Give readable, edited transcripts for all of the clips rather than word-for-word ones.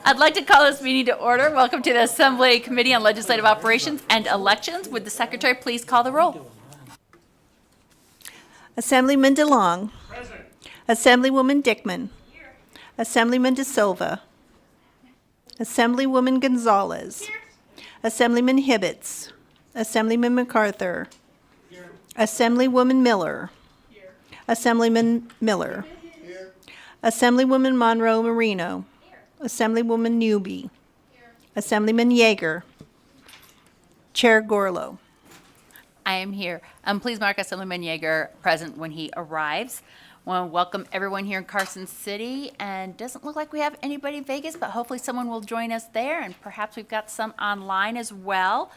I'd like to call this meeting to order. Welcome to the Assembly Committee on Legislative Operations and Elections. Would the Secretary please call the roll? Assemblyman DeLong. Present. Assemblywoman Dickman. Here. Assemblyman De Silva. Assemblywoman Gonzalez. Here. Assemblyman Hibbets. Assemblyman MacArthur. Here. Assemblywoman Miller. Here. Assemblyman Miller. Here. Assemblywoman Monroe Marino. Here. Assemblywoman Newby. Here. Assemblyman Yeager. Chair Gorlow. I am here. Please mark Assemblyman Yeager present when he arrives. I want to welcome everyone here in Carson City, and doesn't look like we have anybody in Vegas, but hopefully someone will join us there, and perhaps we've got some online as well.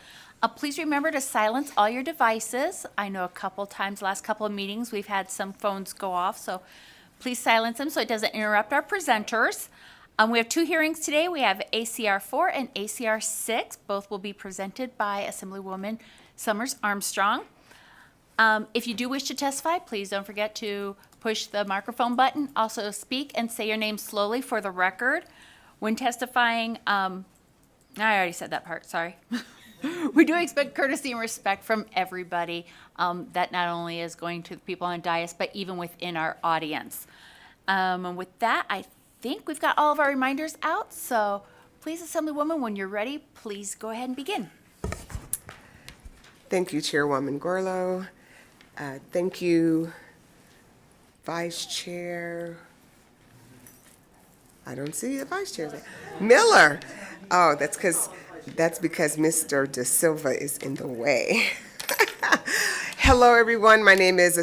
Please remember to silence all your devices. I know a couple times, last couple of meetings, we've had some phones go off, so please silence them so it doesn't interrupt our presenters. We have two hearings today. We have ACR 4 and ACR 6. Both will be presented by Assemblywoman Summers Armstrong. If you do wish to testify, please don't forget to push the microphone button. Also speak and say your name slowly for the record. When testifying, I already said that part, sorry. We do expect courtesy and respect from everybody. That not only is going to the people on dais, but even within our audience. And with that, I think we've got all of our reminders out. So please, Assemblywoman, when you're ready, please go ahead and begin. Thank you, Chairwoman Gorlow. Thank you, Vice Chair. I don't see the Vice Chair. Miller. Oh, that's because Mr. De Silva is in the way. Hello, everyone. My name is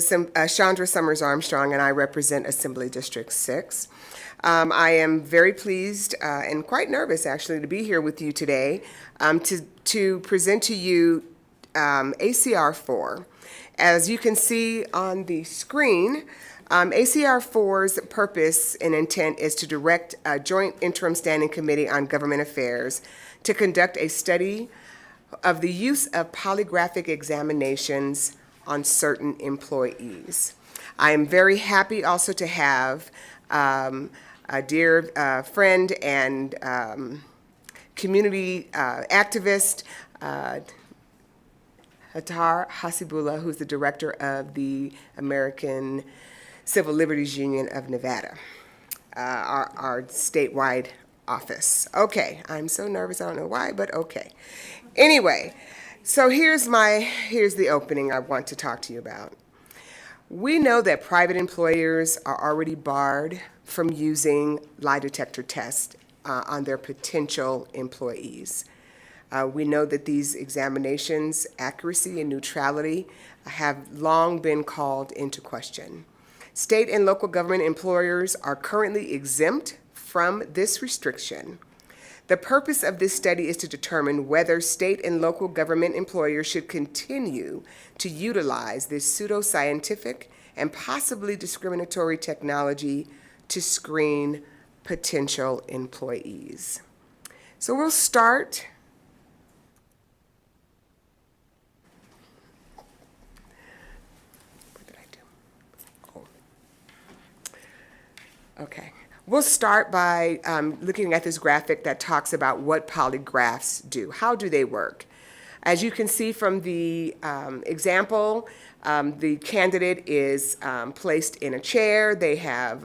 Chandra Summers Armstrong, and I represent Assembly District 6. I am very pleased and quite nervous, actually, to be here with you today to present to you ACR 4. As you can see on the screen, ACR 4's purpose and intent is to direct a Joint Interim Standing Committee on Government Affairs to conduct a study of the use of polygraphic examinations on certain employees. I am very happy also to have a dear friend and community activist, Hatar Hasibullah, who's the director of the American Civil Liberties Union of Nevada, our statewide office. Okay, I'm so nervous, I don't know why, but okay. Anyway, so here's the opening I want to talk to you about. We know that private employers are already barred from using lie detector tests on their potential employees. We know that these examinations' accuracy and neutrality have long been called into question. State and local government employers are currently exempt from this restriction. The purpose of this study is to determine whether state and local government employers should continue to utilize this pseudoscientific and possibly discriminatory technology to screen potential employees. So we'll start. Okay, we'll start by looking at this graphic that talks about what polygraphs do. How do they work? As you can see from the example, the candidate is placed in a chair. They have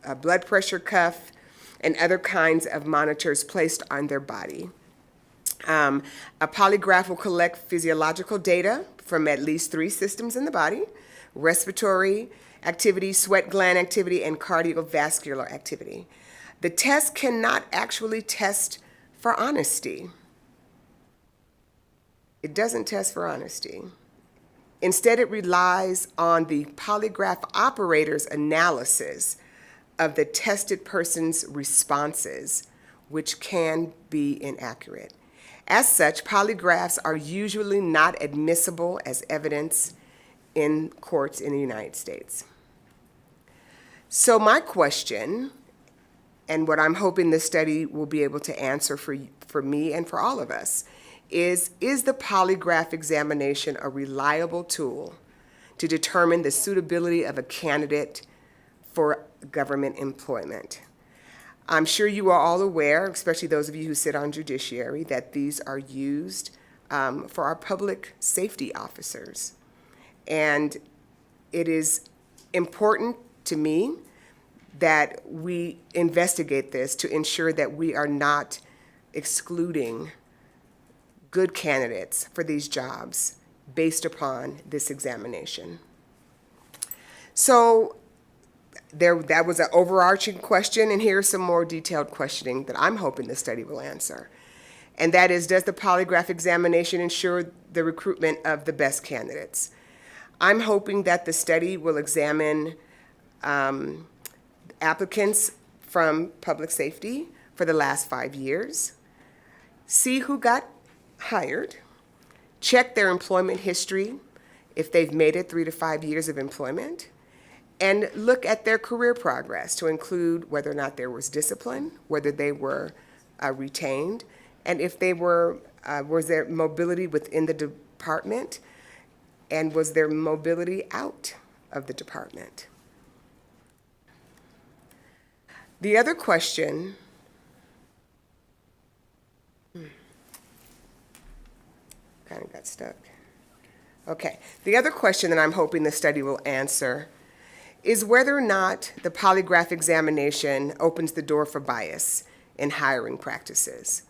a blood pressure cuff and other kinds of monitors placed on their body. A polygraph will collect physiological data from at least 3 systems in the body: respiratory activity, sweat gland activity, and cardiovascular activity. The test cannot actually test for honesty. It doesn't test for honesty. Instead, it relies on the polygraph operator's analysis of the tested person's responses, which can be inaccurate. As such, polygraphs are usually not admissible as evidence in courts in the United States. So my question, and what I'm hoping this study will be able to answer for me and for all of us, is the polygraph examination a reliable tool to determine the suitability of a candidate for government employment. I'm sure you are all aware, especially those of you who sit on judiciary, that these are used for our public safety officers. And it is important to me that we investigate this to ensure that we are not excluding good candidates for these jobs based upon this examination. So that was an overarching question, and here's some more detailed questioning that I'm hoping the study will answer. And that is, does the polygraph examination ensure the recruitment of the best candidates? I'm hoping that the study will examine applicants from public safety for the last 5 years, see who got hired, check their employment history if they've made it 3 to 5 years of employment, and look at their career progress to include whether or not there was discipline, whether they were retained, and if they were, was there mobility within the department, and was there mobility out of the department? The other question, kind of got stuck. Okay, the other question that I'm hoping the study will answer is whether or not the polygraph examination opens the door for bias in hiring practices.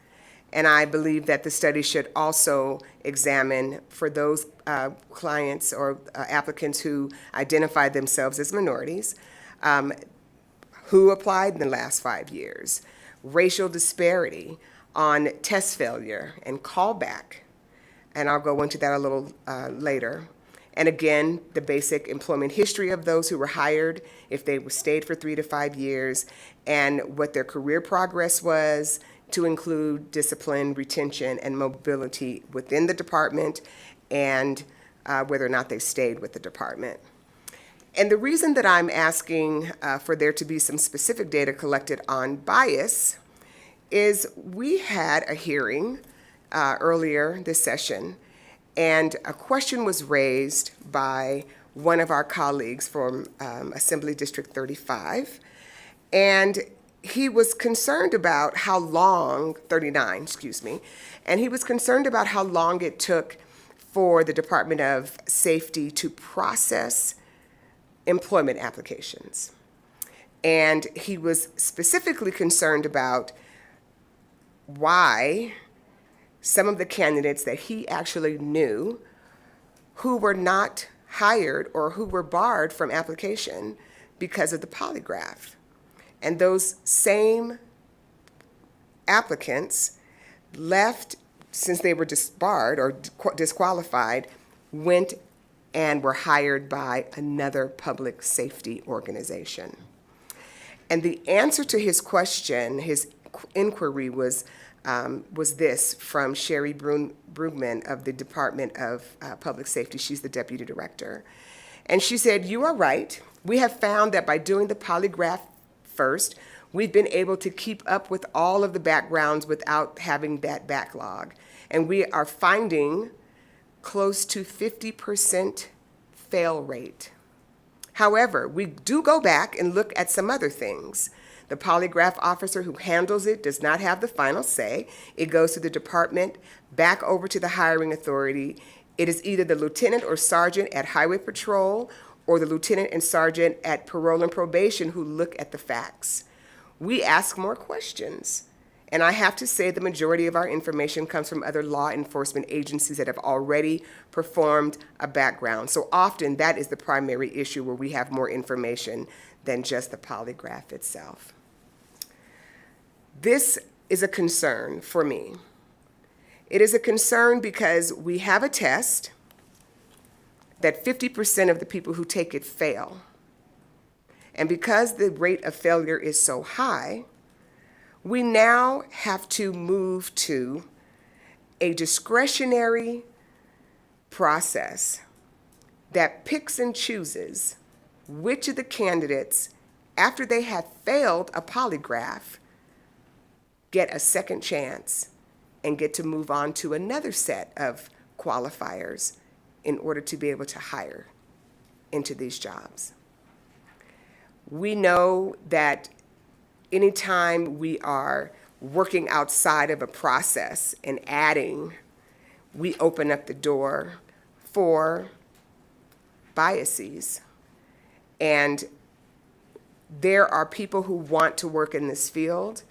And I believe that the study should also examine for those clients or applicants who identify themselves as minorities, who applied in the last 5 years, racial disparity on test failure and callback, and I'll go into that a little later. And again, the basic employment history of those who were hired, if they stayed for 3 to 5 years, and what their career progress was, to include discipline, retention, and mobility within the department, and whether or not they stayed with the department. And the reason that I'm asking for there to be some specific data collected on bias is we had a hearing earlier this session, and a question was raised by one of our colleagues from Assembly District 35, and he was concerned about how long, 39, excuse me, and he was concerned about how long it took for the Department of Safety to process employment applications. And he was specifically concerned about why some of the candidates that he actually knew who were not hired or who were barred from application because of the polygraph. And those same applicants left, since they were disbarred or disqualified, went and were hired by another public safety organization. And the answer to his question, his inquiry was this from Sherry Brugman of the Department of Public Safety. She's the deputy director. And she said, "You are right. We have found that by doing the polygraph first, we've been able to keep up with all of the backgrounds without having that backlog. And we are finding close to 50% fail rate. However, we do go back and look at some other things. The polygraph officer who handles it does not have the final say. It goes to the department, back over to the hiring authority. It is either the lieutenant or sergeant at Highway Patrol or the lieutenant and sergeant at Parole and Probation who look at the facts. We ask more questions. And I have to say the majority of our information comes from other law enforcement agencies that have already performed a background. So often that is the primary issue where we have more information than just the polygraph itself." This is a concern for me. It is a concern because we have a test that 50% of the people who take it fail. And because the rate of failure is so high, we now have to move to a discretionary process that picks and chooses which of the candidates, after they have failed a polygraph, get a second chance and get to move on to another set of qualifiers in order to be able to hire into these jobs. We know that anytime we are working outside of a process and adding, we open up the door for biases. And there are people who want to work in this field,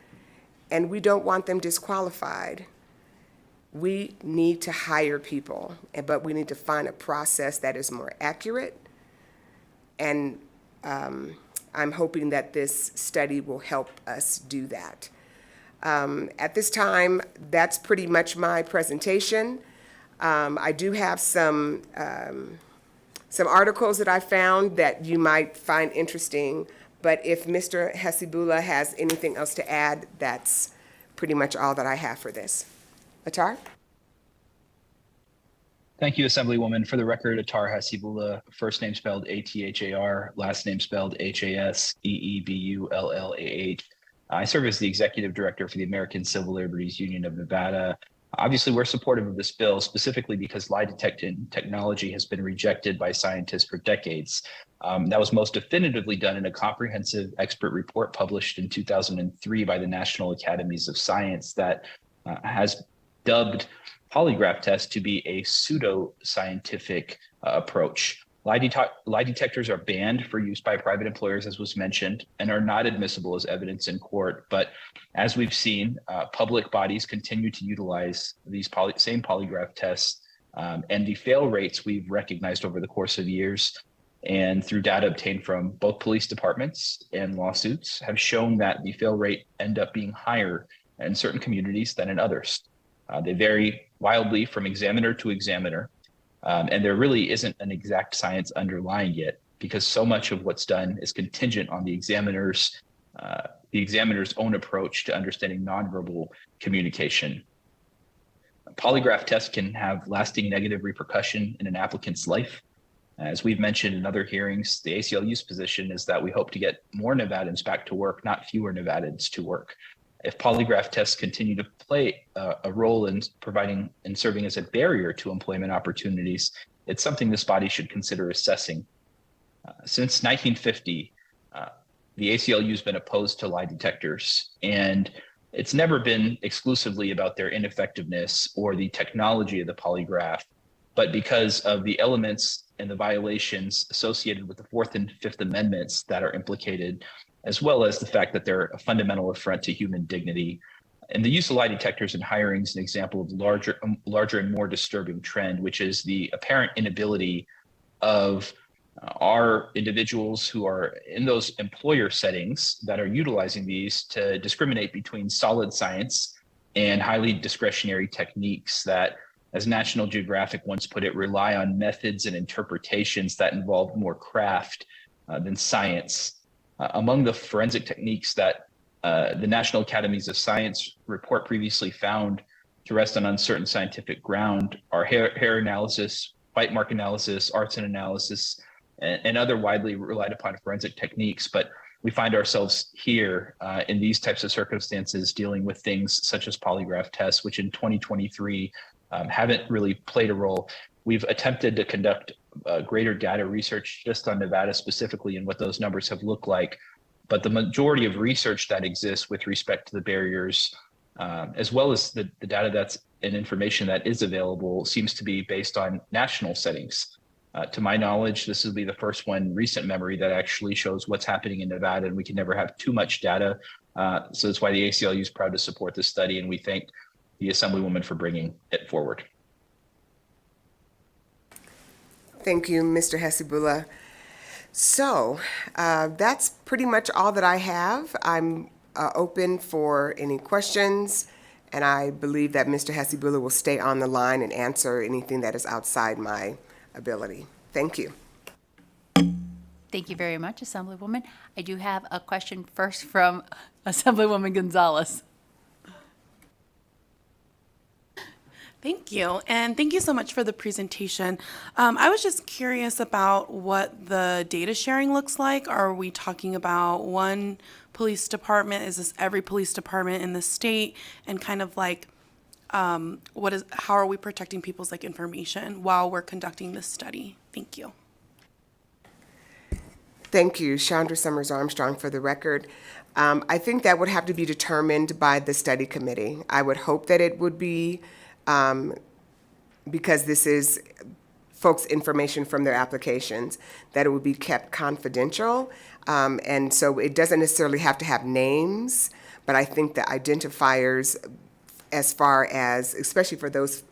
and we don't want them disqualified. We need to hire people, but we need to find a process that is more accurate. And I'm hoping that this study will help us do that. At this time, that's pretty much my presentation. I do have some articles that I found that you might find interesting, but if Mr. Hesibula has anything else to add, that's pretty much all that I have for this. Attar? Thank you, Assemblywoman. For the record, Attar Hasibullah, first name spelled Athar, last name spelled Haseebullah. I serve as the Executive Director for the American Civil Liberties Union of Nevada. Obviously, we're supportive of this bill, specifically because lie detection technology has been rejected by scientists for decades. That was most definitively done in a comprehensive expert report published in 2003 by the National Academies of Science that has dubbed polygraph tests to be a pseudo-scientific approach. Lie detectors are banned for use by private employers, as was mentioned, and are not admissible as evidence in court. But as we've seen, public bodies continue to utilize these same polygraph tests, and the fail rates we've recognized over the course of years and through data obtained from both police departments and lawsuits have shown that the fail rate end up being higher in certain communities than in others. They vary wildly from examiner to examiner. And there really isn't an exact science underlying it, because so much of what's done is contingent on the examiner's own approach to understanding nonverbal communication. Polygraph tests can have lasting negative repercussion in an applicant's life. As we've mentioned in other hearings, the ACLU's position is that we hope to get more Nevadans back to work, not fewer Nevadans to work. If polygraph tests continue to play a role in providing and serving as a barrier to employment opportunities, it's something this body should consider assessing. Since 1950, the ACLU has been opposed to lie detectors, and it's never been exclusively about their ineffectiveness or the technology of the polygraph, but because of the elements and the violations associated with the Fourth and Fifth Amendments that are implicated, as well as the fact that they're a fundamental affront to human dignity. And the use of lie detectors in hiring is an example of larger and more disturbing trend, which is the apparent inability of our individuals who are in those employer settings that are utilizing these to discriminate between solid science and highly discretionary techniques that, as National Geographic once put it, rely on methods and interpretations that involve more craft than science. Among the forensic techniques that the National Academies of Science report previously found to rest on uncertain scientific ground are hair analysis, bite mark analysis, arson analysis, and other widely relied upon forensic techniques. But we find ourselves here in these types of circumstances dealing with things such as polygraph tests, which in 2023 haven't really played a role. We've attempted to conduct greater data research just on Nevada specifically and what those numbers have looked like. But the majority of research that exists with respect to the barriers, as well as the data that's and information that is available, seems to be based on national settings. To my knowledge, this will be the first one in recent memory that actually shows what's happening in Nevada, and we can never have too much data. So that's why the ACLU is proud to support this study, and we thank the Assemblywoman for bringing it forward. Thank you, Mr. Hesibullah. So that's pretty much all that I have. I'm open for any questions, and I believe that Mr. Hesibullah will stay on the line and answer anything that is outside my ability. Thank you. Thank you very much, Assemblywoman. I do have a question first from Assemblywoman Gonzalez. Thank you, and thank you so much for the presentation. I was just curious about what the data sharing looks like. Are we talking about one police department? Is this every police department in the state? And kind of like, how are we protecting people's information while we're conducting this study? Thank you. Thank you, Chandra Summers Armstrong, for the record. I think that would have to be determined by the study committee. I would hope that it would be, because this is folks' information from their applications, that it would be kept confidential. And so it doesn't necessarily have to have names, but I think the identifiers, as far as, especially for those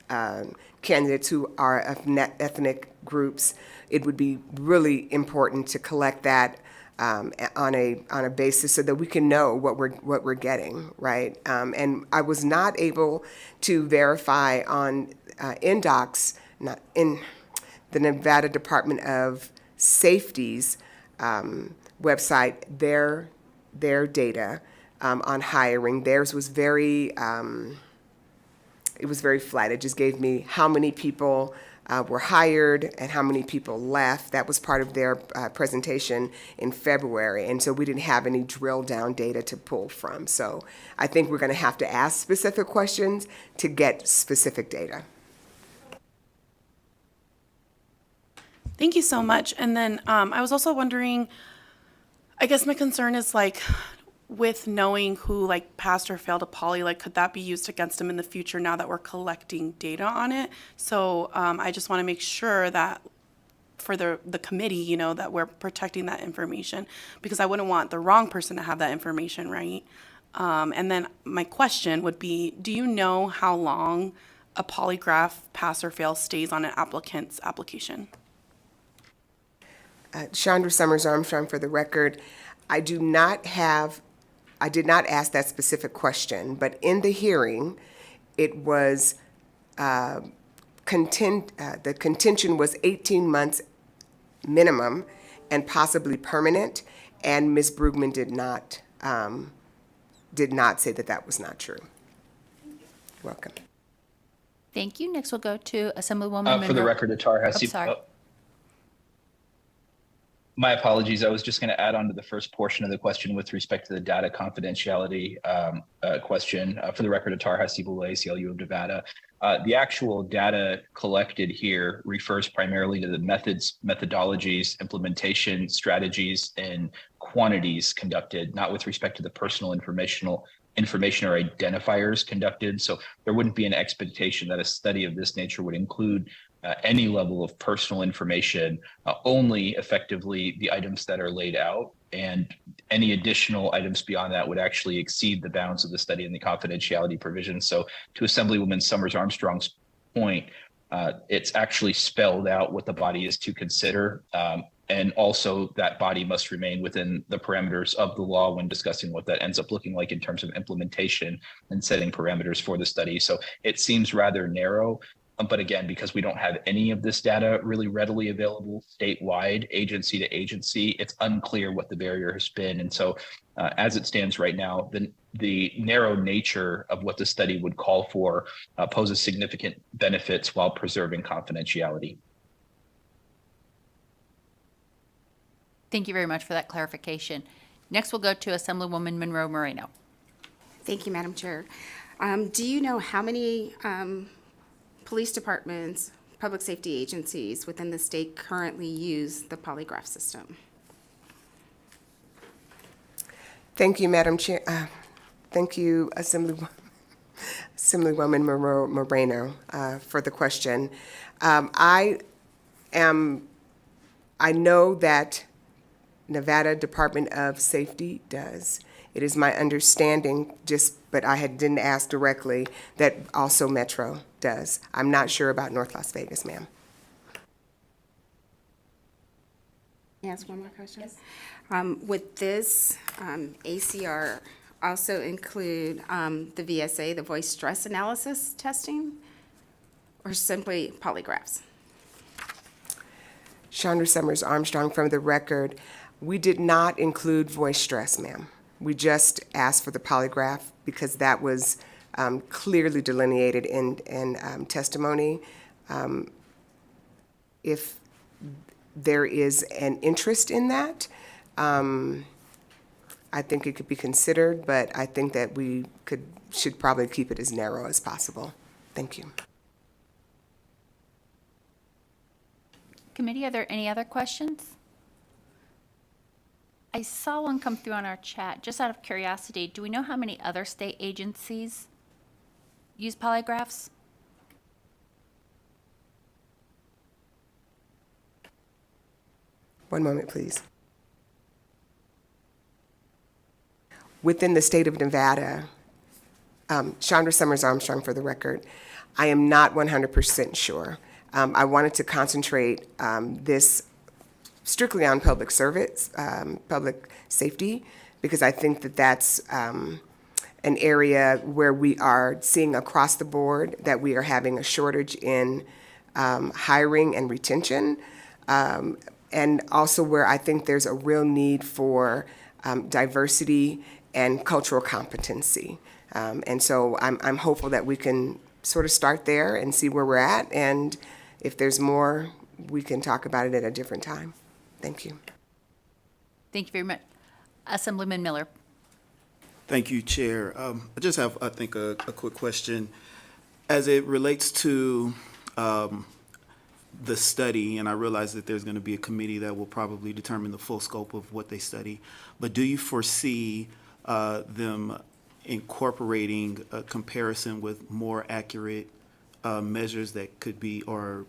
candidates who are of ethnic groups, it would be really important to collect that on a basis so that we can know what we're getting, right? And I was not able to verify on NDOC's, not in the Nevada Department of Safety's website, their data on hiring. Theirs was very it was very flat. It just gave me how many people were hired and how many people left. That was part of their presentation in February. And so we didn't have any drill down data to pull from. So I think we're going to have to ask specific questions to get specific data. Thank you so much. And then I was also wondering, I guess my concern is like, with knowing who like passed or failed a poly, like could that be used against them in the future now that we're collecting data on it? So I just want to make sure that for the committee, you know, that we're protecting that information, because I wouldn't want the wrong person to have that information, right? And then my question would be, do you know how long a polygraph pass or fail stays on an applicant's application? Chandra Summers Armstrong, for the record, I did not ask that specific question, but in the hearing, it was the contention was 18 months minimum and possibly permanent, and Ms. Brugman did not say that that was not true. Welcome. Thank you. Next, we'll go to Assemblywoman For the Monroe. record, Atar Oh, Hasib. sorry. My apologies. I was just going to add on to the first portion of the question with respect to the data confidentiality question. For the record, Atar Hasibullah, ACLU of Nevada. The actual data collected here refers primarily to the methodologies, implementation strategies, and quantities conducted, not with respect to the personal information or identifiers conducted. So there wouldn't be an expectation that a study of this nature would include any level of personal information, only effectively the items that are laid out, and any additional items beyond that would actually exceed the bounds of the study and the confidentiality provisions. So to Assemblywoman Summers Armstrong's point, it's actually spelled out what the body is to consider. And also that body must remain within the parameters of the law when discussing what that ends up looking like in terms of implementation and setting parameters for the study. So it seems rather narrow. But again, because we don't have any of this data really readily available statewide, agency to agency, it's unclear what the barrier has been. And so as it stands right now, the narrow nature of what the study would call for poses significant benefits while preserving confidentiality. Thank you very much for that clarification. Next, we'll go to Assemblywoman Monroe Moreno. Thank you, Madam Chair. Do you know how many police departments, public safety agencies within the state currently use the polygraph system? Thank you, Madam Chair. Thank you, Assemblywoman Moreno, for the question. I know that Nevada Department of Safety does. It is my understanding, but I didn't ask directly, that also Metro does. I'm not sure about North Las Vegas, ma'am. Can I ask one more question? Yes. Would this ACR also include the VSA, the voice stress analysis testing, or simply polygraphs? Chandra Summers Armstrong, from the record, we did not include voice stress, ma'am. We just asked for the polygraph because that was clearly delineated in testimony. If there is an interest in that, I think it could be considered, but I think that we should probably keep it as narrow as possible. Thank you. Committee, are there any other questions? I saw one come through on our chat. Just out of curiosity, do we know how many other state agencies use polygraphs? One moment, please. Within the state of Nevada, Chandra Summers Armstrong for the record, I am not 100% sure. I wanted to concentrate this strictly on public service, public safety, because I think that that's an area where we are seeing across the board that we are having a shortage in hiring and retention, and also where I think there's a real need for diversity and cultural competency. And so I'm hopeful that we can sort of start there and see where we're at, and if there's more, we can talk about it at a different time. Thank you. Thank you very much. Assemblyman Miller. Thank you, Chair. I just have, I think, a quick question. As it relates to the study, and I realize that there's going to be a committee that will probably determine the full scope of what they study, but do you foresee them incorporating a comparison with more accurate measures that could be, or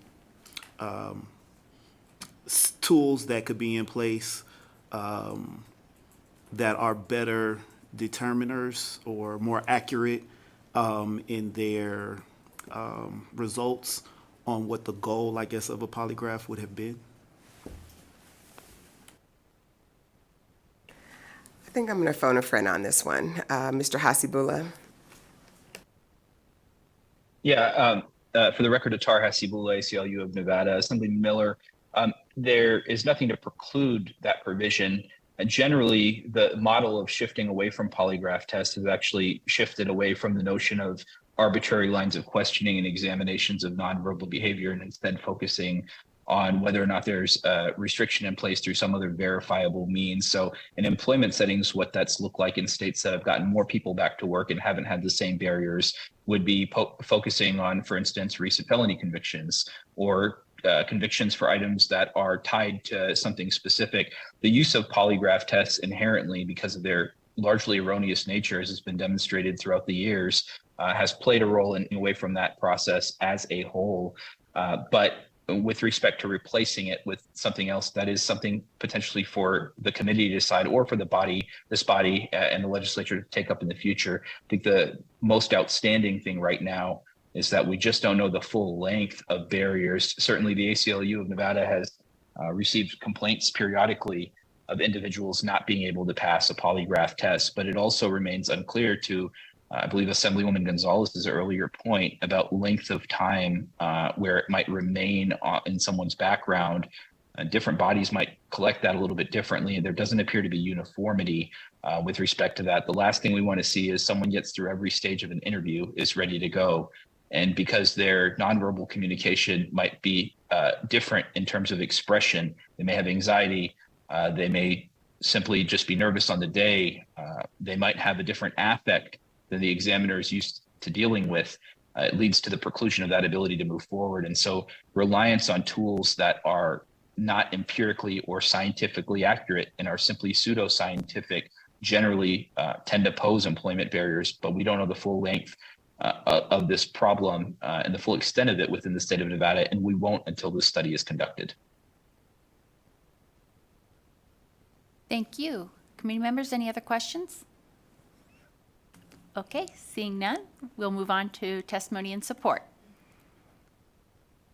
tools that could be in place that are better determiners or more accurate in their results on what the goal, I guess, of a polygraph would have been? I think I'm going to phone a friend on this one. Mr. Hasibullah. Yeah, for the record, Atar Hasibullah, ACLU of Nevada, Assemblyman Miller, there is nothing to preclude that provision. Generally, the model of shifting away from polygraph tests has actually shifted away from the notion of arbitrary lines of questioning and examinations of nonverbal behavior, and instead focusing on whether or not there's a restriction in place through some other verifiable means. So in employment settings, what that's looked like in states that have gotten more people back to work and haven't had the same barriers would be focusing on, for instance, recent felony convictions or convictions for items that are tied to something specific. The use of polygraph tests inherently, because of their largely erroneous nature, as has been demonstrated throughout the years, has played a role in away from that process as a whole. But with respect to replacing it with something else, that is something potentially for the committee to decide, or for this body and the legislature to take up in the future. I think the most outstanding thing right now is that we just don't know the full length of barriers. Certainly the ACLU of Nevada has received complaints periodically of individuals not being able to pass a polygraph test, but it also remains unclear to, I believe, Assemblywoman Gonzalez's earlier point about length of time where it might remain in someone's background. Different bodies might collect that a little bit differently, and there doesn't appear to be uniformity with respect to that. The last thing we want to see is someone gets through every stage of an interview, is ready to go, and because their nonverbal communication might be different in terms of expression, they may have anxiety, they may simply just be nervous on the day, they might have a different affect than the examiner is used to dealing with. It leads to the preclusion of that ability to move forward. And so reliance on tools that are not empirically or scientifically accurate and are simply pseudoscientific generally tend to pose employment barriers, but we don't know the full length of this problem and the full extent of it within the state of Nevada, and we won't until this study is conducted. Thank you. Committee members, any other questions? Okay, seeing none, we'll move on to testimony and support.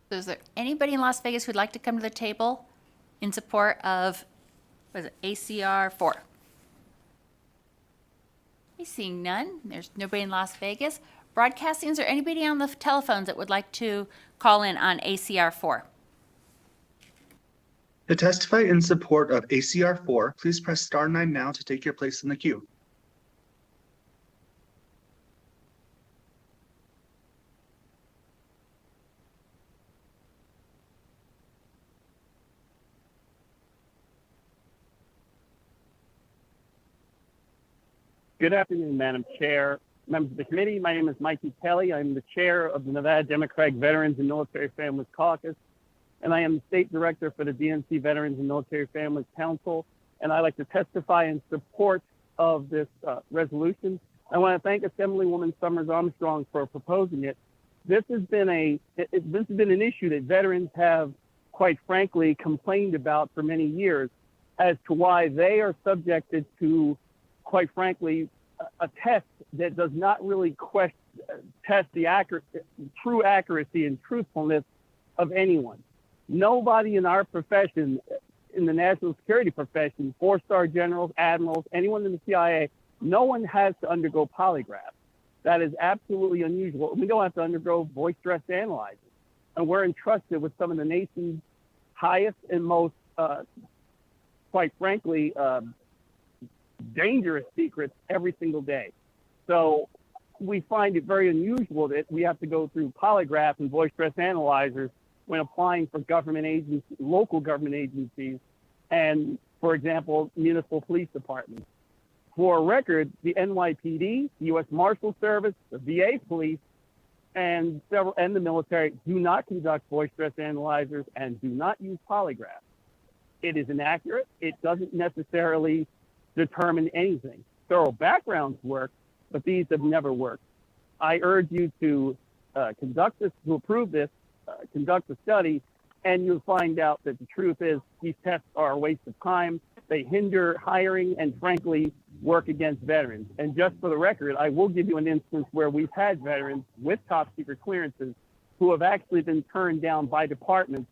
So is there anybody in Las Vegas who'd like to come to the table in support of, what is it, ACR 4? Okay, seeing none, there's nobody in Las Vegas. Broadcasting, is there anybody on the telephones that would like to call in on ACR 4? To testify in support of ACR 4, please press star 9 now to take your place in the queue. Good afternoon, Madam Chair, members of the committee. My name is Mikey Kelly. I'm the chair of the Nevada Democratic Veterans and Military Families Caucus, and I am the state director for the DNC Veterans and Military Families Council. and I'd like to testify in support of this resolution. I want to thank Assemblywoman Summers Armstrong for proposing it. This has been an issue that veterans have, quite frankly, complained about for many years as to why they are subjected to, quite frankly, a test that does not really test the true accuracy and truthfulness of anyone. Nobody in our profession, in the national security profession, 4-star generals, admirals, anyone in the CIA, no one has to undergo polygraph. That is absolutely unusual. We don't have to undergo voice stress analyzers. And we're entrusted with some of the nation's highest and most, quite frankly, dangerous secrets every single day. So we find it very unusual that we have to go through polygraph and voice stress analyzers when applying for government agencies, local government agencies, and, for example, municipal police departments. For a record, the NYPD, the U.S. Marshal Service, the VA police, and the military do not conduct voice stress analyzers and do not use polygraphs. It is inaccurate. It doesn't necessarily determine anything. Thorough backgrounds work, but these have never worked. I urge you to approve this, conduct the study, and you'll find out that the truth is these tests are a waste of time. They hinder hiring and, frankly, work against veterans. And just for the record, I will give you an instance where we've had veterans with top secret clearances who have actually been turned down by departments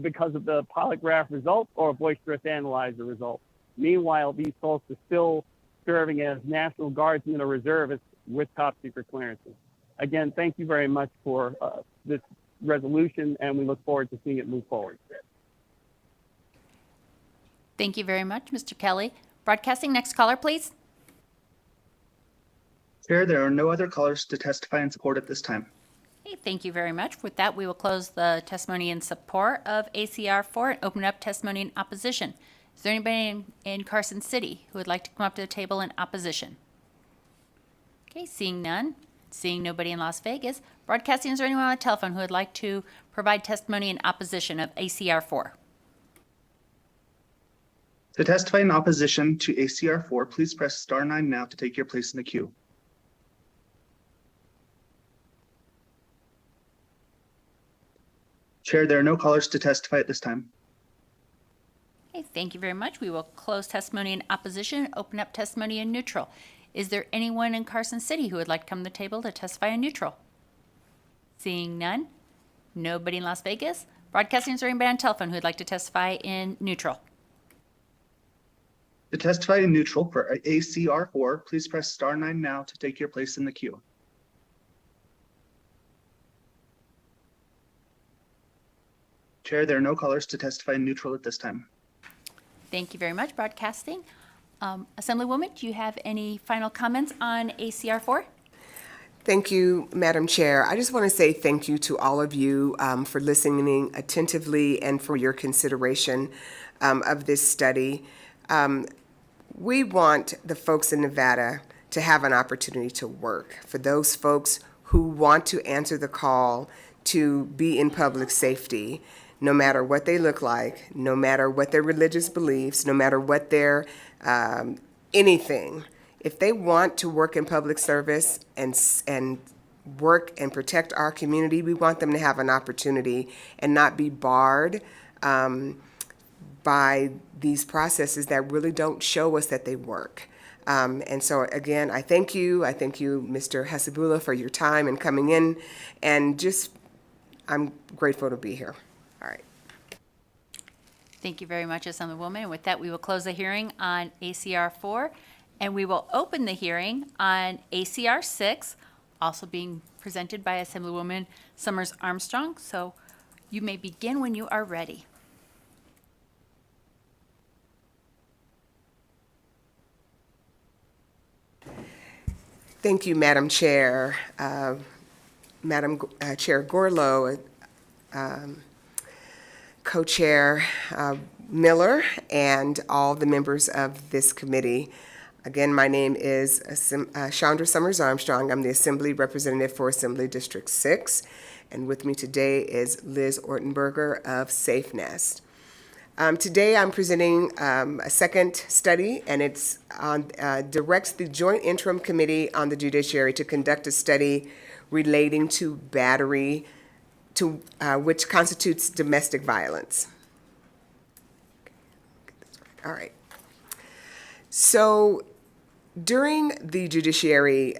because of the polygraph results or voice stress analyzer results. Meanwhile, these folks are still serving as National Guardsmen or reservists with top secret clearances. Again, thank you very much for this resolution, and we look forward to seeing it move forward. Thank you very much, Mr. Kelly. Broadcasting, next caller, please. Chair, there are no other callers to testify in support at this time. Hey, thank you very much. With that, we will close the testimony in support of ACR 4 and open up testimony in opposition. Is there anybody in Carson City who would like to come up to the table in opposition? Okay, seeing none. Seeing nobody in Las Vegas. Broadcasting, is there anyone on the telephone who would like to provide testimony in opposition of ACR 4? To testify in opposition to ACR 4, please press star 9 now to take your place in the queue. Chair, there are no callers to testify at this time. Okay, thank you very much. We will close testimony in opposition and open up testimony in neutral. Is there anyone in Carson City who would like to come to the table to testify in neutral? Seeing none. Nobody in Las Vegas. Broadcasting, is there anybody on telephone who would like to testify in neutral? To testify in neutral for ACR 4, please press star 9 now to take your place in the queue. Chair, there are no callers to testify in neutral at this time. Thank you very much, Broadcasting. Assemblywoman, do you have any final comments on ACR 4? Thank you, Madam Chair. I just want to say thank you to all of you for listening attentively and for your consideration of this study. We want the folks in Nevada to have an opportunity to work. For those folks who want to answer the call to be in public safety, no matter what they look like, no matter what their religious beliefs, no matter what their anything, if they want to work in public service and work and protect our community, we want them to have an opportunity and not be barred by these processes that really don't show us that they work. And so, again, I thank you. I thank you, Mr. Hasabula, for your time and coming in. And I'm grateful to be here. All right. Thank you very much, Assemblywoman. And with that, we will close the hearing on ACR 4, and we will open the hearing on ACR 6, also being presented by Assemblywoman Summers Armstrong. So you may begin when you are ready. Thank you, Madam Chair. Madam Chair Gorlow, Co-Chair Miller, and all the members of this committee. Again, my name is Chandra Summers Armstrong. I'm the Assembly Representative for Assembly District 6, and with me today is Liz Ortenberger of Safe Nest. Today, I'm presenting a second study, and it's on, directs the Joint Interim Committee on the Judiciary to conduct a study relating to battery, to which constitutes domestic violence. All right. So during the judiciary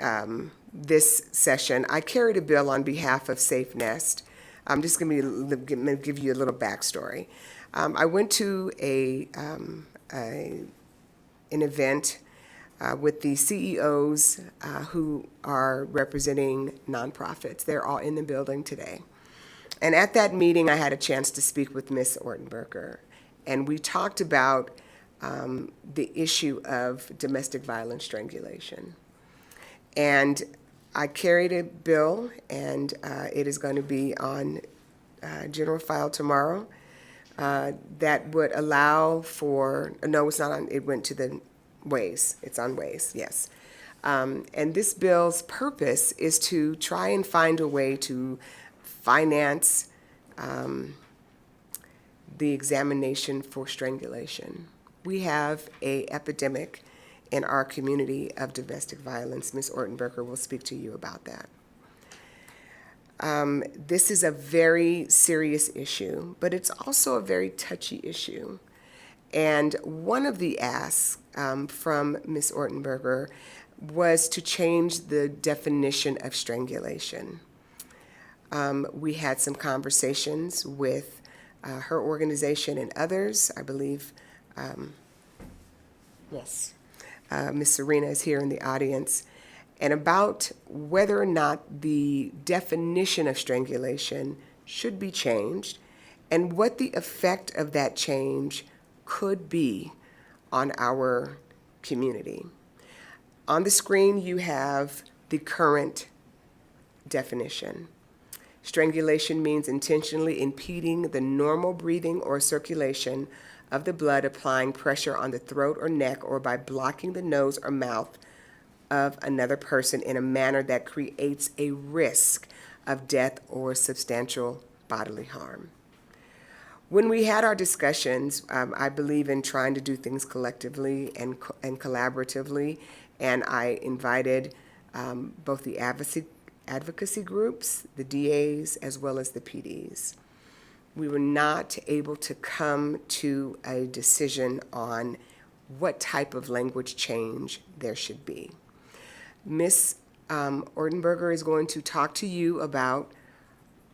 this session, I carried a bill on behalf of Safe Nest. I'm just going to give you a little backstory. I went to an event with the CEOs who are representing nonprofits. They're all in the building today. And at that meeting, I had a chance to speak with Ms. Ortenberger, and we talked about the issue of domestic violence strangulation. And I carried a bill, and it is going to be on general file tomorrow. That would allow for, no, it's not on, it went to the ways, it's on ways, yes. And this bill's purpose is to try and find a way to finance the examination for strangulation. We have an epidemic in our community of domestic violence. Ms. Ortenberger will speak to you about that. This is a very serious issue, but it's also a very touchy issue. And one of the asks from Ms. Ortenberger was to change the definition of strangulation. We had some conversations with her organization and others. I believe, yes, Ms. Serena is here in the audience, and about whether or not the definition of strangulation should be changed and what the effect of that change could be on our community. On the screen, you have the current definition. Strangulation means intentionally impeding the normal breathing or circulation of the blood, applying pressure on the throat or neck, or by blocking the nose or mouth of another person in a manner that creates a risk of death or substantial bodily harm. When we had our discussions, I believe in trying to do things collectively and collaboratively, and I invited both the advocacy groups, the DAs, as well as the PDs. We were not able to come to a decision on what type of language change there should be. Ms. Ortenberger is going to talk to you about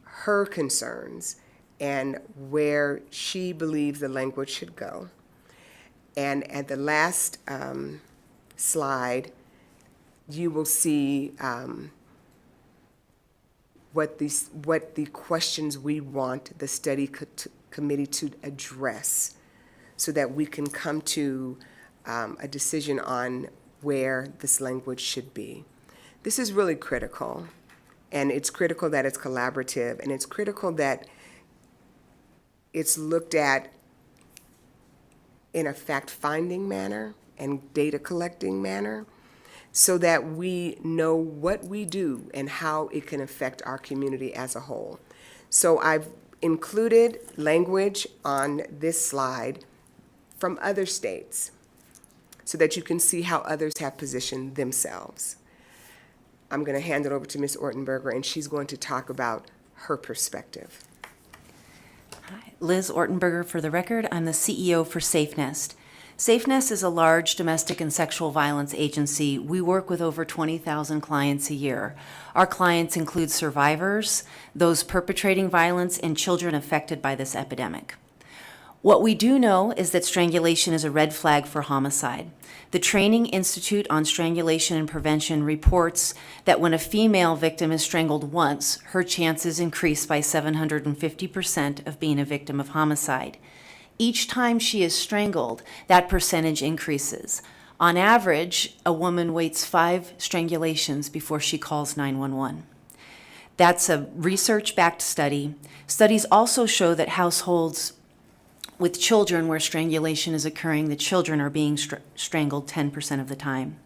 her concerns and where she believes the language should go. And at the last slide, you will see what the questions we want the study committee to address, so that we can come to a decision on where this language should be. This is really critical, and it's critical that it's collaborative, and it's critical that it's looked at in a fact-finding manner and data-collecting manner, so that we know what we do and how it can affect our community as a whole. So I've included language on this slide from other states so that you can see how others have positioned themselves. I'm going to hand it over to Ms. Ortenberger, and she's going to talk about her perspective. Hi, Liz Ortenberger for the record. I'm the CEO for Safe Nest. Safe Nest is a large domestic and sexual violence agency. We work with over 20,000 clients a year. Our clients include survivors, those perpetrating violence, and children affected by this epidemic. What we do know is that strangulation is a red flag for homicide. The Training Institute on Strangulation and Prevention reports that when a female victim is strangled once, her chances increase by 750% of being a victim of homicide. Each time she is strangled, that percentage increases. On average, a woman waits 5 strangulations before she calls 911. That's a research-backed study. Studies also show that households with children where strangulation is occurring, the children are being strangled 10% of the time.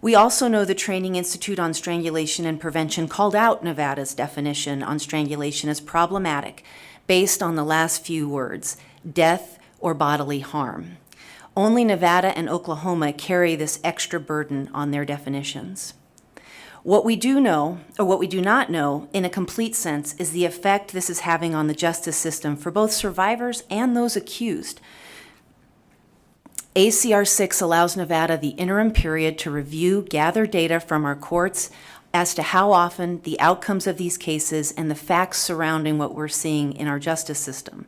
We also know the Training Institute on Strangulation and Prevention called out Nevada's definition on strangulation as problematic based on the last few words, death or bodily harm. Only Nevada and Oklahoma carry this extra burden on their definitions. What we do know, or what we do not know, in a complete sense, is the effect this is having on the justice system for both survivors and those accused. ACR 6 allows Nevada the interim period to review, gather data from our courts as to how often the outcomes of these cases and the facts surrounding what we're seeing in our justice system.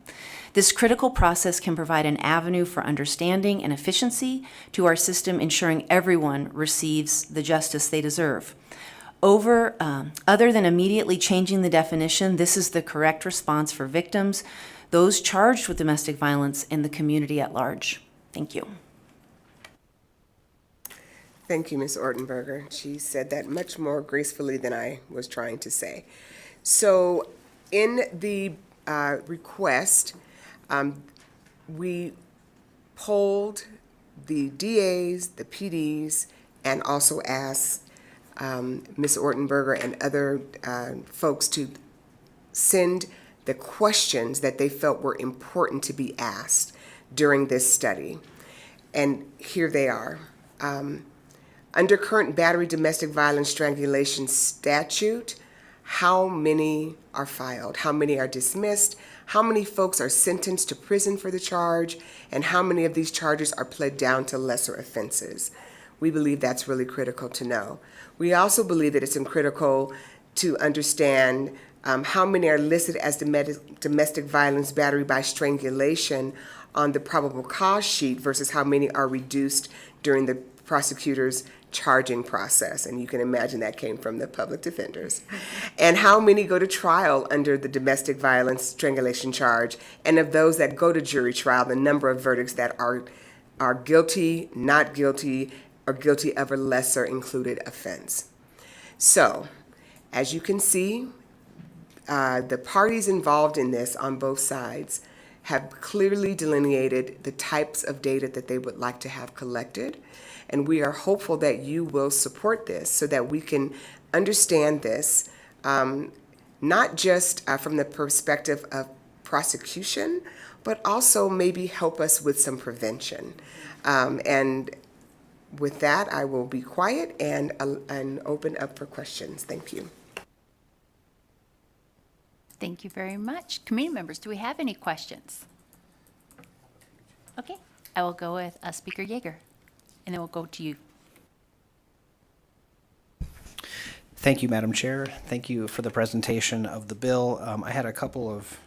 This critical process can provide an avenue for understanding and efficiency to our system, ensuring everyone receives the justice they deserve. Other than immediately changing the definition, this is the correct response for victims, those charged with domestic violence, and the community at large. Thank you. Thank you, Ms. Ortenberger. She said that much more gracefully than I was trying to say. So in the request, we polled the DAs, the PDs, and also asked Ms. Ortenberger and other folks to send the questions that they felt were important to be asked during this study. And here they are. Under current battery domestic violence strangulation statute, how many are filed? How many are dismissed? How many folks are sentenced to prison for the charge? And how many of these charges are pled down to lesser offenses? We believe that's really critical to know. We also believe that it's critical to understand how many are listed as domestic violence battery by strangulation on the probable cause sheet versus how many are reduced during the prosecutor's charging process. And you can imagine that came from the public defenders. And how many go to trial under the domestic violence strangulation charge, and of those that go to jury trial, the number of verdicts that are guilty, not guilty, or guilty of a lesser included offense. So, as you can see, the parties involved in this on both sides have clearly delineated the types of data that they would like to have collected. And we are hopeful that you will support this so that we can understand this, not just from the perspective of prosecution, but also maybe help us with some prevention. And with that, I will be quiet and open up for questions. Thank you. Thank you very much. Committee members, do we have any questions? Okay, I will go with Speaker Yeager, and then we'll go to you. Thank you, Madam Chair. Thank you for the presentation of the bill. I had a couple of,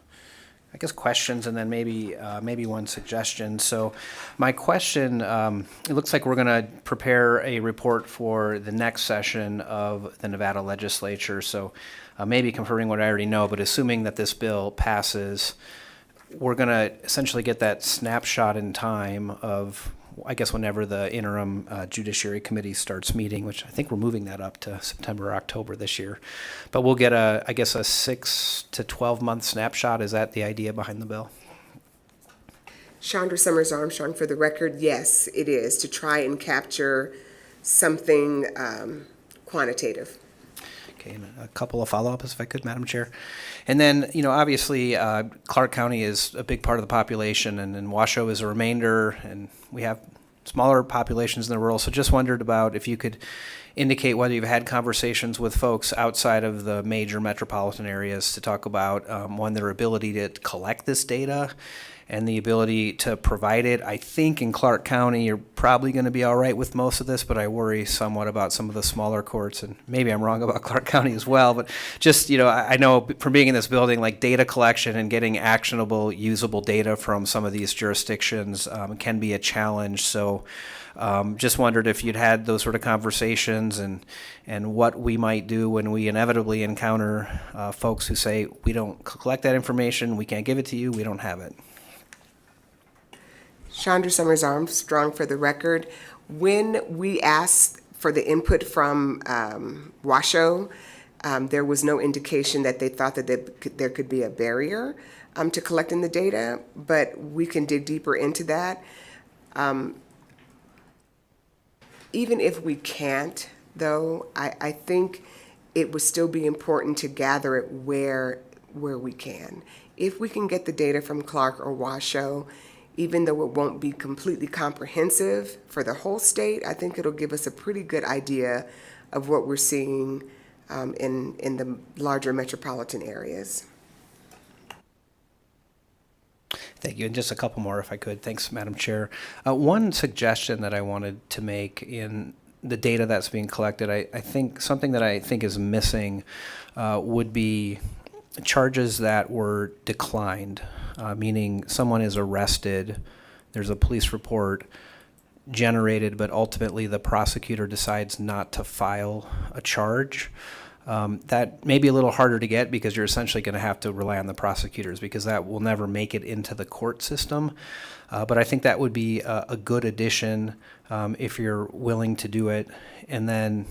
questions and then maybe one suggestion. So my question, it looks like we're going to prepare a report for the next session of the Nevada Legislature. So maybe confirming what I already know, but assuming that this bill passes, we're going to essentially get that snapshot in time of, whenever the interim Judiciary Committee starts meeting, which I think we're moving that up to September or October this year. But we'll get a 6 to 12 month snapshot. Is that the idea behind the bill? Chandra Summers Armstrong, for the record, yes, it is, to try and capture something quantitative. Okay, and a couple of follow-ups, if I could, Madam Chair. And then, obviously, Clark County is a big part of the population, and then Washoe is a remainder, and we have smaller populations in the rural. So just wondered about if you could indicate whether you've had conversations with folks outside of the major metropolitan areas to talk about, one, their ability to collect this data and the ability to provide it. I think in Clark County, you're probably going to be all right with most of this, but I worry somewhat about some of the smaller courts, and maybe I'm wrong about Clark County as well, but just, I know from being in this building, like data collection and getting actionable, usable data from some of these jurisdictions can be a challenge. So just wondered if you'd had those sort of conversations and what we might do when we inevitably encounter folks who say, we don't collect that information, we can't give it to you, we don't have it. Chandra Summers Armstrong, for the record, when we asked for the input from Washoe, there was no indication that they thought that there could be a barrier to collecting the data, but we can dig deeper into that. Even if we can't, though, I think it would still be important to gather it where we can. If we can get the data from Clark or Washoe, even though it won't be completely comprehensive for the whole state, I think it'll give us a pretty good idea of what we're seeing in the larger metropolitan areas. Thank you. And just a couple more, if I could. Thanks, Madam Chair. One suggestion that I wanted to make in the data that's being collected, I think something that I think is missing would be charges that were declined, meaning someone is arrested, there's a police report generated, but ultimately the prosecutor decides not to file a charge. That may be a little harder to get because you're essentially going to have to rely on the prosecutors because that will never make it into the court system. But I think that would be a good addition if you're willing to do it. And then,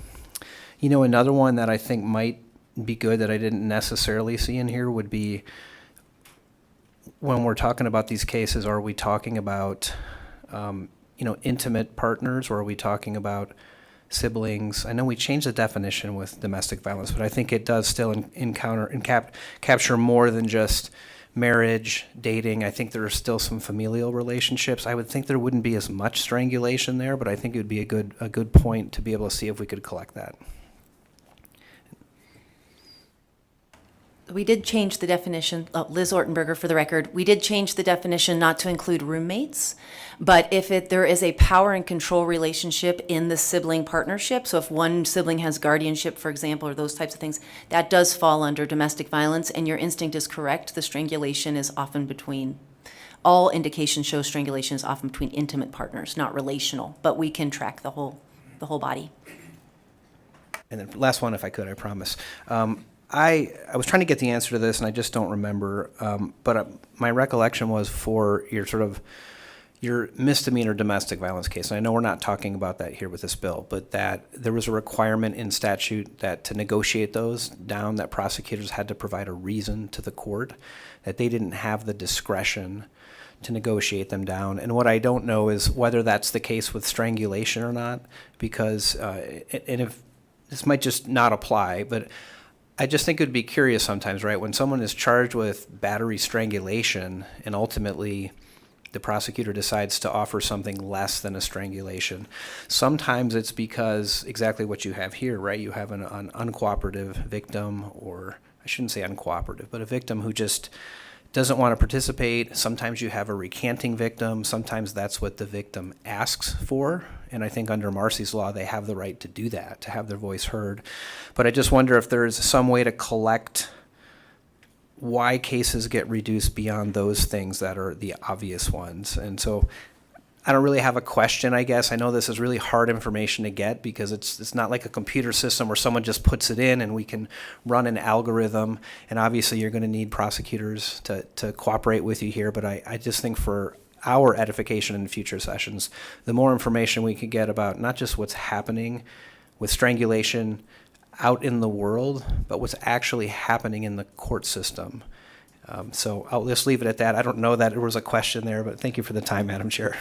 another one that I think might be good that I didn't necessarily see in here would be when we're talking about these cases, are we talking about, intimate partners, or are we talking about siblings? I know we changed the definition with domestic violence, but I think it does still capture more than just marriage, dating. I think there are still some familial relationships. I would think there wouldn't be as much strangulation there, but I think it would be a good point to be able to see if we could collect that. We did change the definition, Liz Ortenberger for the record, we did change the definition not to include roommates, but if there is a power and control relationship in the sibling partnership, so if one sibling has guardianship, for example, or those types of things, that does fall under domestic violence, and your instinct is correct. The strangulation is often between, all indications show strangulation is often between intimate partners, not relational, but we can track the whole body. And then last one, if I could, I promise. I was trying to get the answer to this, and I just don't remember. But my recollection was for your misdemeanor domestic violence case. And I know we're not talking about that here with this bill, but that there was a requirement in statute that to negotiate those down, that prosecutors had to provide a reason to the court, that they didn't have the discretion to negotiate them down. And what I don't know is whether that's the case with strangulation or not, because and if this might just not apply, but I just think it would be curious sometimes, right? When someone is charged with battery strangulation and ultimately the prosecutor decides to offer something less than a strangulation, sometimes it's because exactly what you have here, right? You have an uncooperative victim, or I shouldn't say uncooperative, but a victim who just doesn't want to participate. Sometimes you have a recanting victim. Sometimes that's what the victim asks for. And I think under Marcy's law, they have the right to do that, to have their voice heard. But I just wonder if there's some way to collect why cases get reduced beyond those things that are the obvious ones. And so I don't really have a question, I guess. I know this is really hard information to get because it's not like a computer system where someone just puts it in and we can run an algorithm. And obviously you're going to need prosecutors to cooperate with you here. But I just think for our edification in future sessions, the more information we could get about not just what's happening with strangulation out in the world, but what's actually happening in the court system. So I'll just leave it at that. I don't know that there was a question there, but thank you for the time, Madam Chair.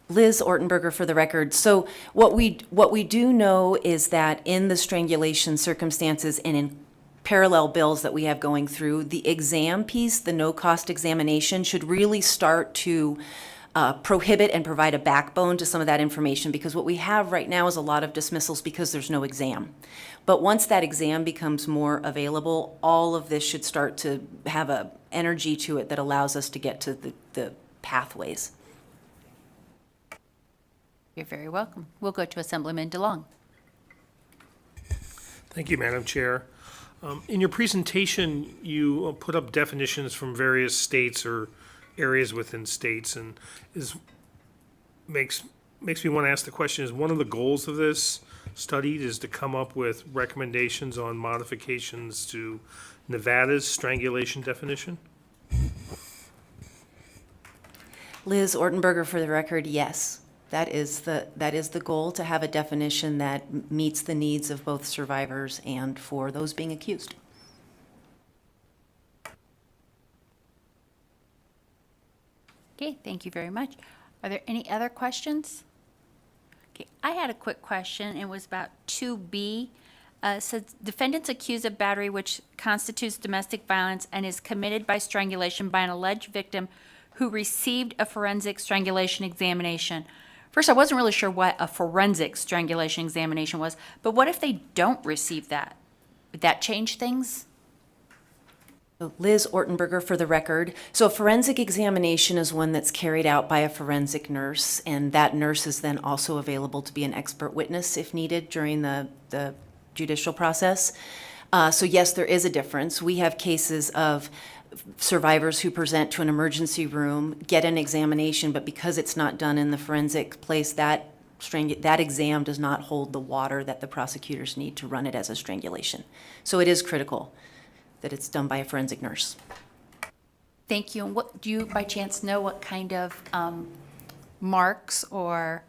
Liz Ortenberger for the record. So what we do know is that in the strangulation circumstances and in parallel bills that we have going through, the exam piece, the no-cost examination, should really start to prohibit and provide a backbone to some of that information, because what we have right now is a lot of dismissals because there's no exam. But once that exam becomes more available, all of this should start to have a energy to it that allows us to get to the pathways. You're very welcome. We'll go to Assemblyman DeLong. Thank you, Madam Chair. In your presentation, you put up definitions from various states or areas within states, and makes me want to ask the question, is one of the goals of this study is to come up with recommendations on modifications to Nevada's strangulation definition? Liz Ortenberger for the record, yes. That is the goal, to have a definition that meets the needs of both survivors and for those being accused. Okay, thank you very much. Are there any other questions? Okay, I had a quick question. It was about 2B. Says defendants accused of battery which constitutes domestic violence and is committed by strangulation by an alleged victim who received a forensic strangulation examination. First, I wasn't really sure what a forensic strangulation examination was, but what if they don't receive that? Would that change things? Liz Ortenberger for the record. So a forensic examination is one that's carried out by a forensic nurse, and that nurse is then also available to be an expert witness if needed during the judicial process. So yes, there is a difference. We have cases of survivors who present to an emergency room, get an examination, but because it's not done in the forensic place, that exam does not hold the water that the prosecutors need to run it as a strangulation. So it is critical that it's done by a forensic nurse. Thank you. And what do you, by chance, know what kind of marks or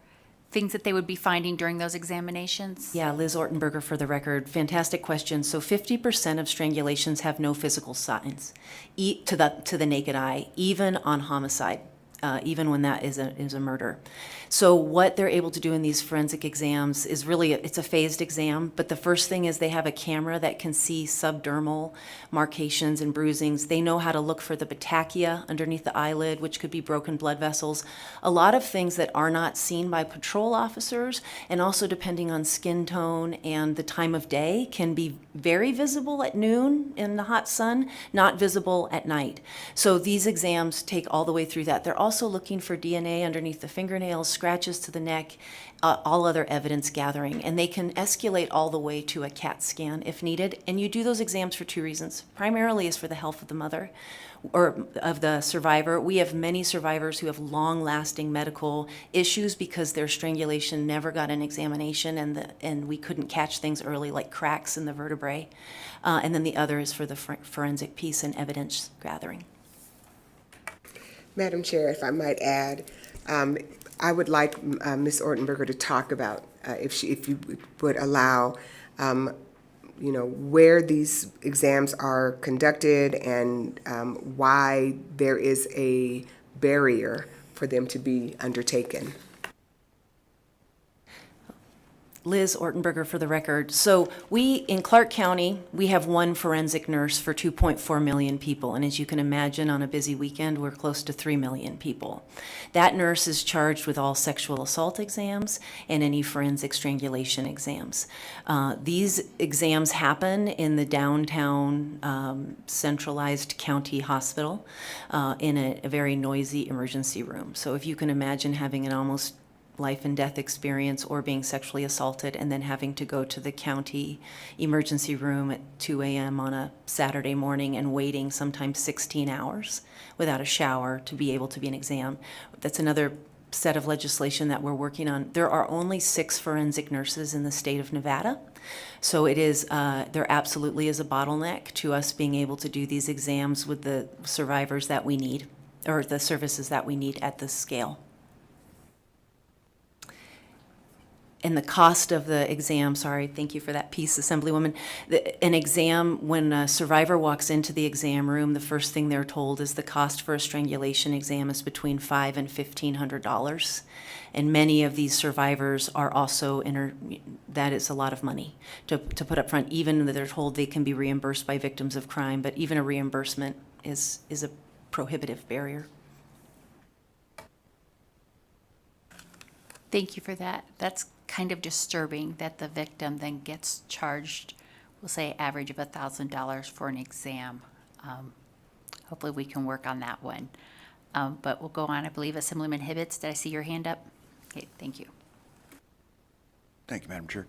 things that they would be finding during those examinations? Yeah, Liz Ortenberger for the record. Fantastic question. So 50% of strangulations have no physical signs to the naked eye, even on homicide, even when that is a murder. So what they're able to do in these forensic exams is really, it's a phased exam, but the first thing is they have a camera that can see subdermal marcations and bruisings. They know how to look for the batachia underneath the eyelid, which could be broken blood vessels. A lot of things that are not seen by patrol officers, and also depending on skin tone and the time of day, can be very visible at noon in the hot sun, not visible at night. So these exams take all the way through that. They're also looking for DNA underneath the fingernails, scratches to the neck, all other evidence gathering, and they can escalate all the way to a CAT scan if needed. And you do those exams for two reasons. Primarily is for the health of the mother or of the survivor. We have many survivors who have long-lasting medical issues because their strangulation never got an examination, and we couldn't catch things early, like cracks in the vertebrae. And then the other is for the forensic piece and evidence gathering. Madam Chair, if I might add, I would like Ms. Ortenberger to talk about, if you would allow, where these exams are conducted and why there is a barrier for them to be undertaken. Liz Ortenberger for the record. So in Clark County, we have one forensic nurse for 2.4 million people. And as you can imagine, on a busy weekend, we're close to 3 million people. That nurse is charged with all sexual assault exams and any forensic strangulation exams. These exams happen in the downtown centralized county hospital in a very noisy emergency room. So if you can imagine having an almost life and death experience or being sexually assaulted and then having to go to the county emergency room at 2 a.m. on a Saturday morning and waiting sometimes 16 hours without a shower to be able to be an exam. That's another set of legislation that we're working on. There are only 6 forensic nurses in the state of Nevada. So it is, there absolutely is a bottleneck to us being able to do these exams with the survivors that we need, or the services that we need at this scale. And the cost of the exam, sorry, thank you for that piece, Assemblywoman. An exam, when a survivor walks into the exam room, the first thing they're told is the cost for a strangulation exam is between $500 and $1,500. And many of these survivors are also, that is a lot of money to put up front, even though they're told they can be reimbursed by victims of crime, but even a reimbursement is a prohibitive barrier. Thank you for that. That's kind of disturbing that the victim then gets charged, we'll say average of $1,000 for an exam. Hopefully we can work on that one. But we'll go on. I believe Assemblyman Hibbets, did I see your hand up? Okay, thank you. Thank you, Madam Chair.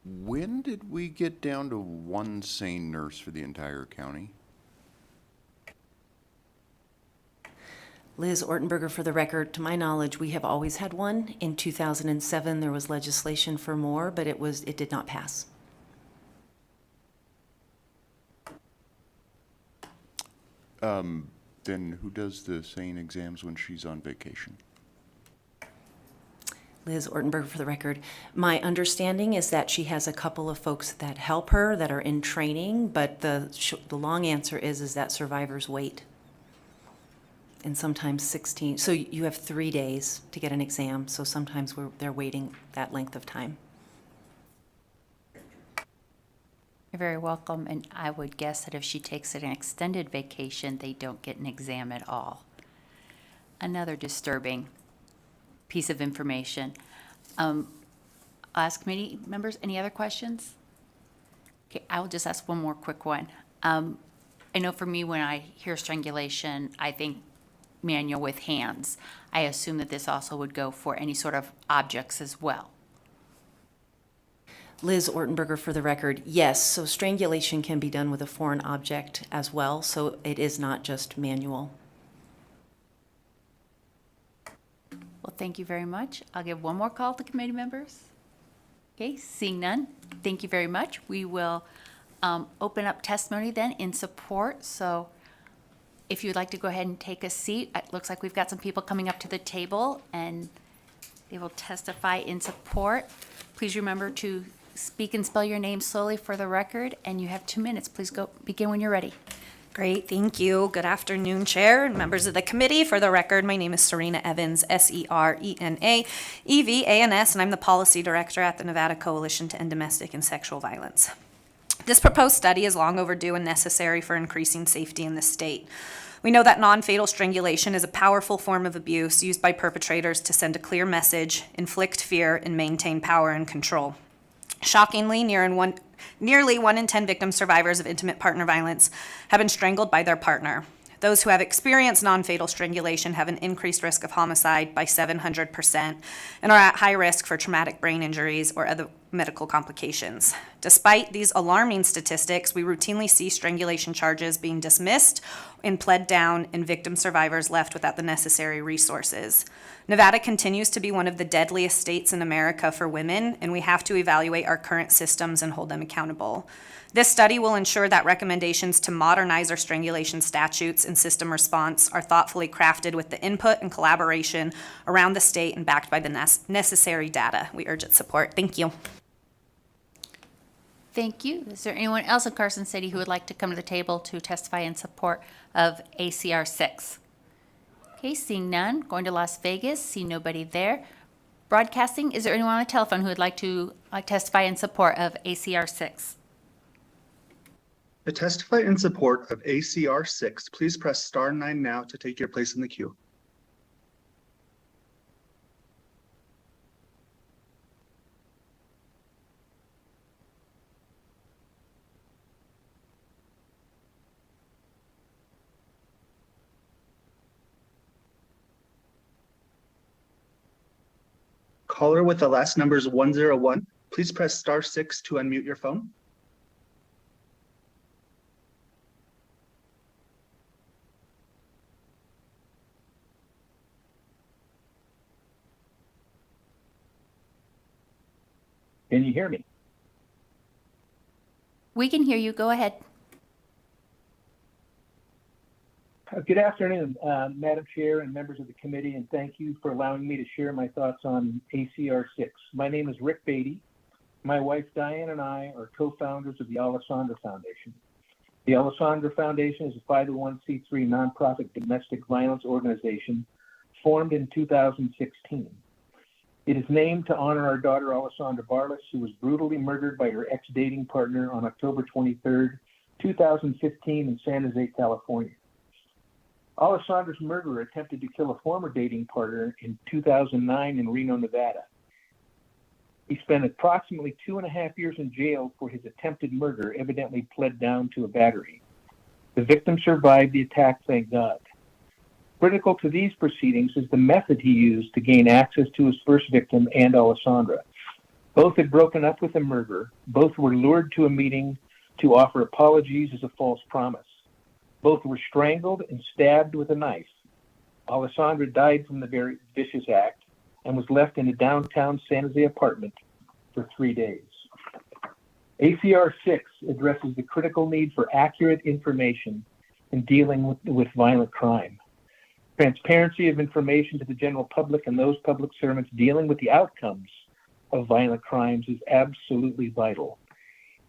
When did we get down to one sane nurse for the entire county? Liz Ortenberger for the record. To my knowledge, we have always had one. In 2007, there was legislation for more, but it did not pass. Then who does the sane exams when she's on vacation? Liz Ortenberger for the record. My understanding is that she has a couple of folks that help her that are in training, but the long answer is that survivors wait. And sometimes 16, so you have 3 days to get an exam, so sometimes they're waiting that length of time. You're very welcome, and I would guess that if she takes an extended vacation, they don't get an exam at all. Another disturbing piece of information. I'll ask committee members, any other questions? Okay, I will just ask one more quick one. I know for me, when I hear strangulation, I think manual with hands. I assume that this also would go for any sort of objects as well. Liz Ortenberger for the record. Yes, so strangulation can be done with a foreign object as well, so it is not just manual. Well, thank you very much. I'll give one more call to committee members. Okay, seeing none, thank you very much. We will open up testimony then in support. So if you'd like to go ahead and take a seat, it looks like we've got some people coming up to the table and they will testify in support. Please remember to speak and spell your name slowly for the record, and you have 2 minutes. Please go begin when you're ready. Great, thank you. Good afternoon, Chair and members of the committee. For the record, my name is Serena Evans, SERENA-EVANS, and I'm the Policy Director at the Nevada Coalition to End Domestic and Sexual Violence. This proposed study is long overdue and necessary for increasing safety in the state. We know that non-fatal strangulation is a powerful form of abuse used by perpetrators to send a clear message, inflict fear, and maintain power and control. Shockingly, nearly 1 in 10 victim survivors of intimate partner violence have been strangled by their partner. Those who have experienced non-fatal strangulation have an increased risk of homicide by 700% and are at high risk for traumatic brain injuries or other medical complications. Despite these alarming statistics, we routinely see strangulation charges being dismissed and pled down, and victim survivors left without the necessary resources. Nevada continues to be one of the deadliest states in America for women, and we have to evaluate our current systems and hold them accountable. This study will ensure that recommendations to modernize our strangulation statutes and system response are thoughtfully crafted with the input and collaboration around the state and backed by the necessary data. We urge its support. Thank you. Thank you. Is there anyone else in Carson City who would like to come to the table to testify in support of ACR 6? Okay, seeing none, going to Las Vegas, see nobody there. Broadcasting, is there anyone on the telephone who would like to testify in support of ACR 6? To testify in support of ACR 6, please press star 9 now to take your place in the queue. Caller with the last numbers 101, please press star 6 to unmute your phone. Can you hear me? We can hear you. Go ahead. Good afternoon, Madam Chair and members of the committee, and thank you for allowing me to share my thoughts on ACR 6. My name is Rick Beatty. My wife Diane and I are co-founders of the Alessandra Foundation. The Alessandra Foundation is a 501c3 nonprofit domestic violence organization formed in 2016. It is named to honor our daughter Alessandra Barlas, who was brutally murdered by her ex-dating partner on October 23, 2015 in San Jose, California. Alessandra's murderer attempted to kill a former dating partner in 2009 in Reno, Nevada. He spent approximately 2.5 years in jail for his attempted murder, evidently pled down to a battery. The victim survived the attack, thank God. Critical to these proceedings is the method he used to gain access to his first victim and Alessandra. Both had broken up with the murderer. Both were lured to a meeting to offer apologies as a false promise. Both were strangled and stabbed with a knife. Alessandra died from the very vicious act and was left in a downtown San Jose apartment for 3 days. ACR 6 addresses the critical need for accurate information in dealing with violent crime. Transparency of information to the general public and those public servants dealing with the outcomes of violent crimes is absolutely vital.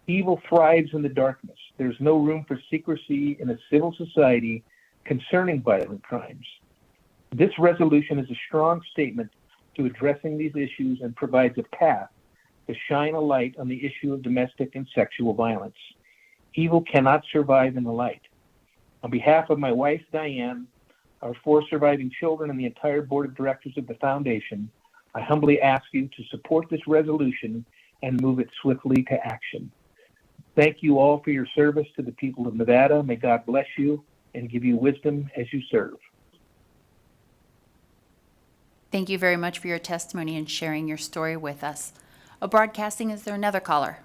Evil thrives in the darkness. There's no room for secrecy in a civil society concerning violent crimes. This resolution is a strong statement to addressing these issues and provides a path to shine a light on the issue of domestic and sexual violence. Evil cannot survive in the light. On behalf of my wife, Diane, our 4 surviving children, and the entire board of directors of the foundation, I humbly ask you to support this resolution and move it swiftly to action. Thank you all for your service to the people of Nevada. May God bless you and give you wisdom as you serve. Thank you very much for your testimony and sharing your story with us. Broadcasting, is there another caller?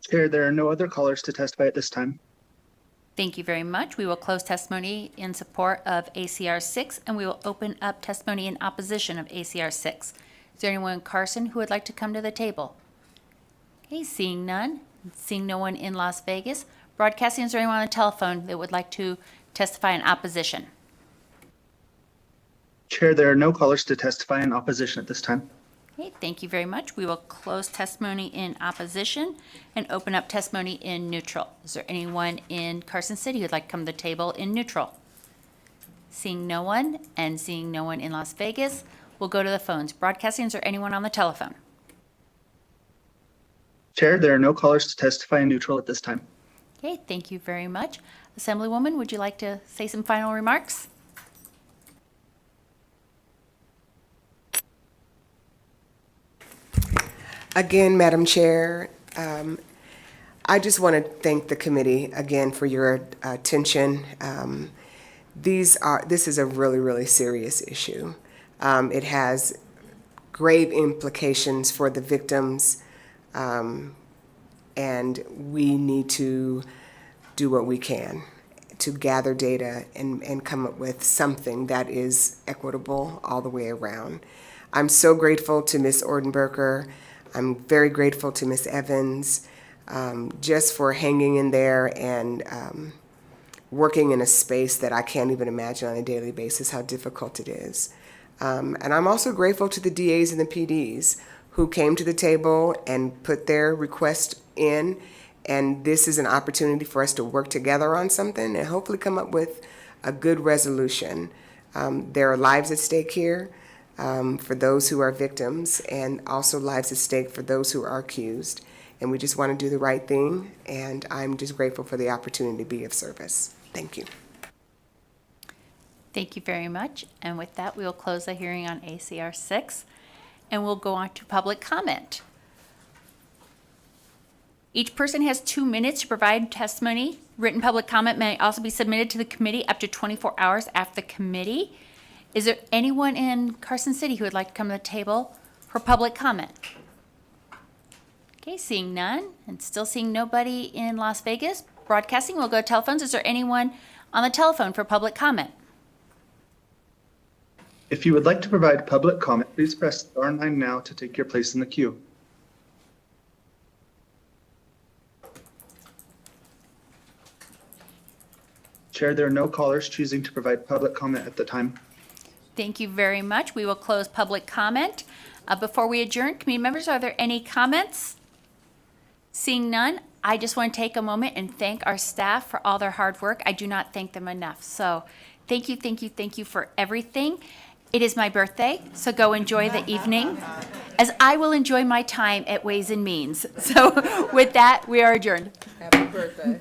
Chair, there are no other callers to testify at this time. Thank you very much. We will close testimony in support of ACR 6, and we will open up testimony in opposition of ACR 6. Is there anyone in Carson who would like to come to the table? Okay, seeing none, seeing no one in Las Vegas. Broadcasting, is there anyone on the telephone that would like to testify in opposition? Chair, there are no callers to testify in opposition at this time. Okay, thank you very much. We will close testimony in opposition and open up testimony in neutral. Is there anyone in Carson City who'd like to come to the table in neutral? Seeing no one and seeing no one in Las Vegas, we'll go to the phones. Broadcasting, is there anyone on the telephone? Chair, there are no callers to testify in neutral at this time. Okay, thank you very much. Assemblywoman, would you like to say some final remarks? Again, Madam Chair, I just want to thank the committee again for your attention. This is a really, really serious issue. It has grave implications for the victims, and we need to do what we can to gather data and come up with something that is equitable all the way around. I'm so grateful to Ms. Ordenberger. I'm very grateful to Ms. Evans just for hanging in there and working in a space that I can't even imagine on a daily basis how difficult it is. And I'm also grateful to the DAs and the PDs who came to the table and put their request in. And this is an opportunity for us to work together on something and hopefully come up with a good resolution. There are lives at stake here. For those who are victims, and also lives at stake for those who are accused. And we just want to do the right thing, and I'm just grateful for the opportunity to be of service. Thank you. Thank you very much. And with that, we will close the hearing on ACR 6, and we'll go on to public comment. Each person has 2 minutes to provide testimony. Written public comment may also be submitted to the committee up to 24 hours after the committee. Is there anyone in Carson City who would like to come to the table for public comment? Okay, seeing none and still seeing nobody in Las Vegas. Broadcasting, we'll go to telephones. Is there anyone on the telephone for public comment? If you would like to provide public comment, please press star 9 now to take your place in the queue. Chair, there are no callers choosing to provide public comment at the time. Thank you very much. We will close public comment. Before we adjourn, committee members, are there any comments? Seeing none, I just want to take a moment and thank our staff for all their hard work. I do not thank them enough. So thank you, thank you, thank you for everything. It is my birthday, so go enjoy the evening, as I will enjoy my time at Ways and Means. So with that, we are adjourned. Happy birthday.